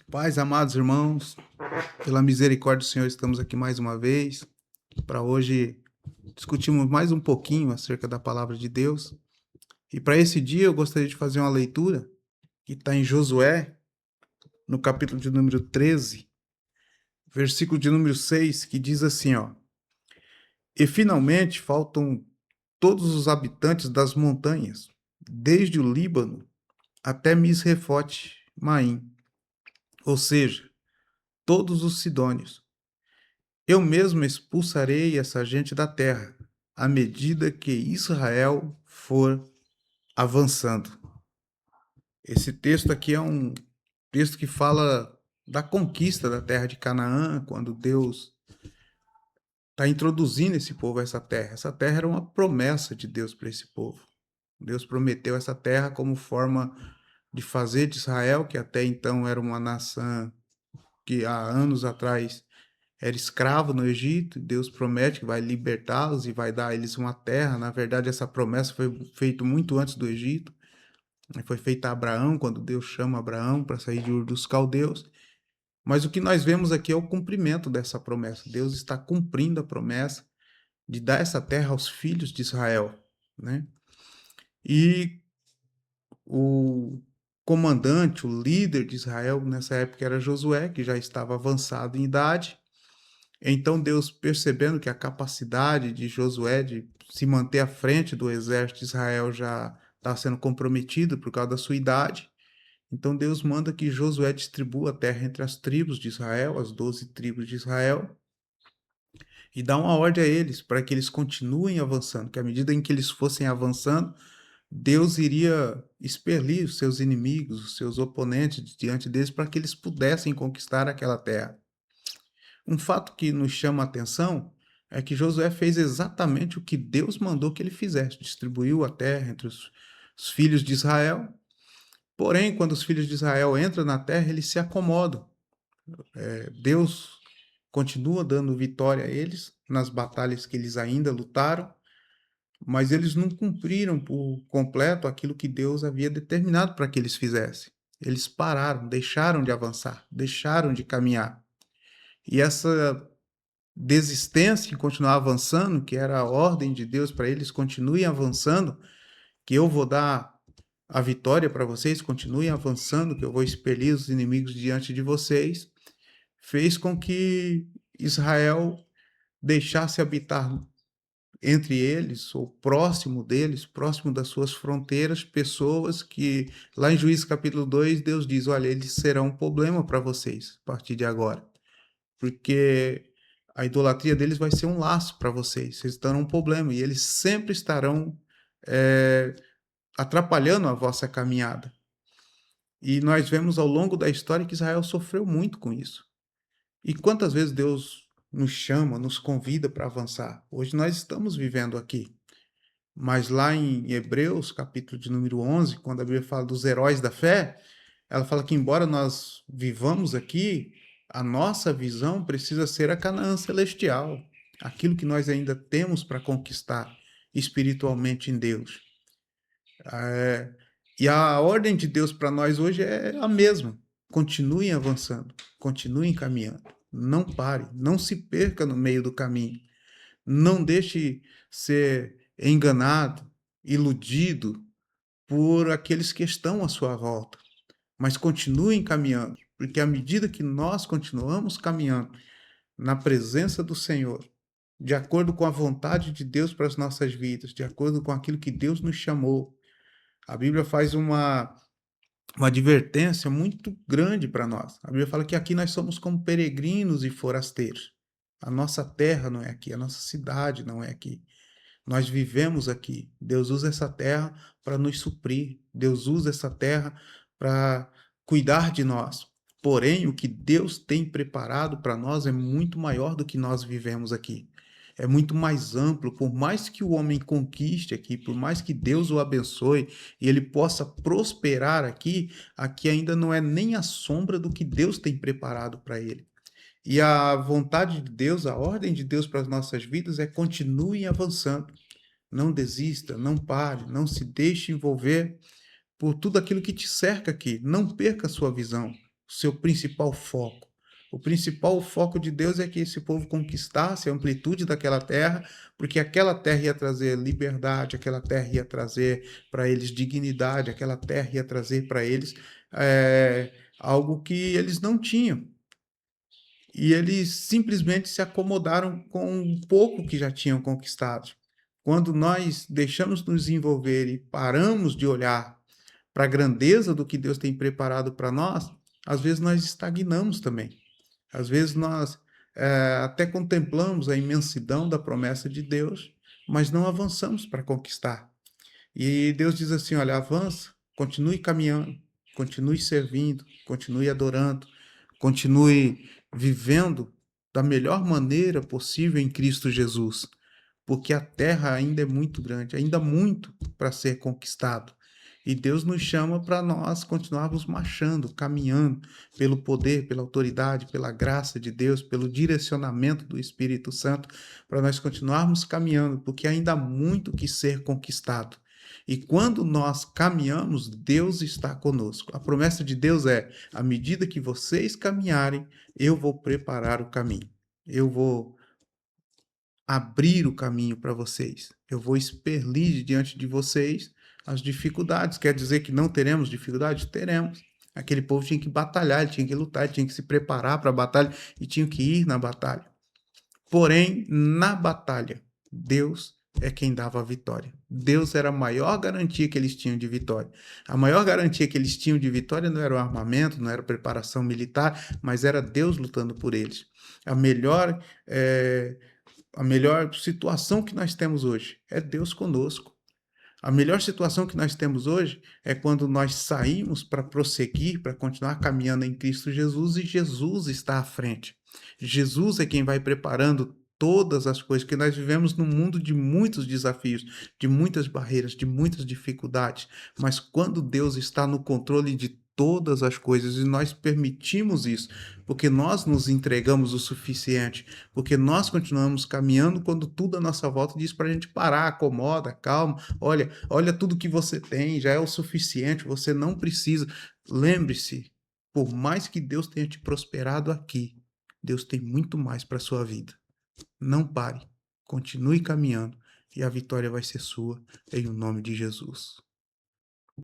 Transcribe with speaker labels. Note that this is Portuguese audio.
Speaker 1: Paz, amados irmãos, pela misericórdia do Senhor, estamos aqui mais uma vez para hoje discutirmos mais um pouquinho acerca da palavra de Deus. E para esse dia eu gostaria de fazer uma leitura que está em Josué, no capítulo de número 13, versículo de número 6, que diz assim, ó: E finalmente faltam todos os habitantes das montanhas, desde o Líbano até Misrefote Maim, ou seja, todos os sidônios. Eu mesmo expulsarei essa gente da terra, à medida que Israel for avançando. Esse texto aqui é um texto que fala da conquista da terra de Canaã, quando Deus está introduzindo esse povo a essa terra. Essa terra era uma promessa de Deus para esse povo. Deus prometeu essa terra como forma de fazer de Israel, que até então era uma nação que há anos atrás era escravo no Egito. Deus promete que vai libertá-los e vai dar a eles uma terra. Na verdade, essa promessa foi feita muito antes do Egito. Foi feita a Abraão, quando Deus chama Abraão para sair de Ur dos Caldeus. Mas o que nós vemos aqui é o cumprimento dessa promessa. Deus está cumprindo a promessa de dar essa terra aos filhos de Israel, né? E o comandante, o líder de Israel nessa época era Josué, que já estava avançado em idade. Então Deus, percebendo que a capacidade de Josué de se manter à frente do exército de Israel já estava sendo comprometida por causa da sua idade, então Deus manda que Josué distribua a terra entre as tribos de Israel, as 12 tribos de Israel, e dá uma ordem a eles para que eles continuem avançando, que à medida em que eles fossem avançando, Deus iria expelir os seus inimigos, os seus oponentes diante deles, para que eles pudessem conquistar aquela terra. Um fato que nos chama a atenção é que Josué fez exatamente o que Deus mandou que ele fizesse, distribuiu a terra entre os filhos de Israel. Porém, quando os filhos de Israel entram na terra, eles se acomodam. Deus continua dando vitória a eles nas batalhas que eles ainda lutaram, mas eles não cumpriram por completo aquilo que Deus havia determinado para que eles fizessem. Eles pararam, deixaram de avançar, deixaram de caminhar. E essa desistência em continuar avançando, que era a ordem de Deus para eles, continuem avançando, que eu vou dar a vitória para vocês, continuem avançando, que eu vou expelir os inimigos diante de vocês, fez com que Israel deixasse habitar entre eles, ou próximo deles, próximo das suas fronteiras, pessoas que, lá em Juízes capítulo 2, Deus diz, olha, eles serão um problema para vocês, a partir de agora, porque a idolatria deles vai ser um laço para vocês. Vocês estão num problema e eles sempre estarão é, atrapalhando a vossa caminhada. E nós vemos ao longo da história que Israel sofreu muito com isso. E quantas vezes Deus nos chama, nos convida para avançar? Hoje nós estamos vivendo aqui. Mas lá em Hebreus, capítulo de número 11, quando a Bíblia fala dos heróis da fé, ela fala que embora nós vivamos aqui, a nossa visão precisa ser a Canaã celestial, aquilo que nós ainda temos para conquistar espiritualmente em Deus. É, e a ordem de Deus para nós hoje é a mesma. Continuem avançando, continuem caminhando. Não pare, não se perca no meio do caminho. Não deixe ser enganado, iludido por aqueles que estão à sua volta, mas continuem caminhando, porque à medida que nós continuamos caminhando na presença do Senhor, de acordo com a vontade de Deus para as nossas vidas, de acordo com aquilo que Deus nos chamou, a Bíblia faz uma advertência muito grande para nós. A Bíblia fala que aqui nós somos como peregrinos e forasteiros. A nossa terra não é aqui, a nossa cidade não é aqui. Nós vivemos aqui. Deus usa essa terra para nos suprir. Deus usa essa terra para cuidar de nós. Porém, o que Deus tem preparado para nós é muito maior do que nós vivemos aqui. É muito mais amplo. Por mais que o homem conquiste aqui, por mais que Deus o abençoe e ele possa prosperar aqui, aqui ainda não é nem a sombra do que Deus tem preparado para ele. E a vontade de Deus, a ordem de Deus para as nossas vidas é continue avançando. Não desista, não pare, não se deixe envolver por tudo aquilo que te cerca aqui. Não perca a sua visão. seu principal foco. O principal foco de Deus é que esse povo conquistasse a amplitude daquela terra, porque aquela terra ia trazer liberdade, aquela terra ia trazer para eles dignidade, aquela terra ia trazer para eles algo que eles não tinham. E eles simplesmente se acomodaram com um pouco que já tinham conquistado. Quando nós deixamos nos envolver e paramos de olhar para a grandeza do que Deus tem preparado para nós, às vezes nós estagnamos também. Às vezes nós até contemplamos a imensidão da promessa de Deus, mas não avançamos para conquistar. E Deus diz assim: olha, avança, continue caminhando, continue servindo, continue adorando, continue vivendo da melhor maneira possível em Cristo Jesus, porque a terra ainda é muito grande, ainda há muito para ser conquistado. E Deus nos chama para nós continuarmos marchando, caminhando pelo poder, pela autoridade, pela graça de Deus, pelo direcionamento do Espírito Santo, para nós continuarmos caminhando, porque ainda há muito que ser conquistado. E quando nós caminhamos, Deus está conosco. A promessa de Deus é: à medida que vocês caminharem, eu vou preparar o caminho. Eu vou abrir o caminho para vocês. Eu vou expelir diante de vocês as dificuldades. Quer dizer que não teremos dificuldade? Teremos. Aquele povo tinha que batalhar, ele tinha que lutar, ele tinha que se preparar para a batalha e tinha que ir na batalha. Porém, na batalha, Deus é quem dava a vitória. Deus era a maior garantia que eles tinham de vitória. A maior garantia que eles tinham de vitória não era o armamento, não era a preparação militar, mas era Deus lutando por eles. A melhor situação que nós temos hoje é Deus conosco. A melhor situação que nós temos hoje é quando nós saímos para prosseguir, para continuar caminhando em Cristo Jesus e Jesus está à frente. Jesus é quem vai preparando todas as coisas, que nós vivemos num mundo de muitos desafios, de muitas barreiras, de muitas dificuldades, mas quando Deus está no controle de todas as coisas e nós permitimos isso, porque nós nos entregamos o suficiente, porque nós continuamos caminhando quando tudo à nossa volta diz para a gente parar, acomoda, calma, olha tudo que você tem, já é o suficiente, você não precisa. Lembre-se, por mais que Deus tenha te prosperado aqui, Deus tem muito mais para a sua vida. Não pare, continue caminhando e a vitória vai ser sua, em nome de Jesus.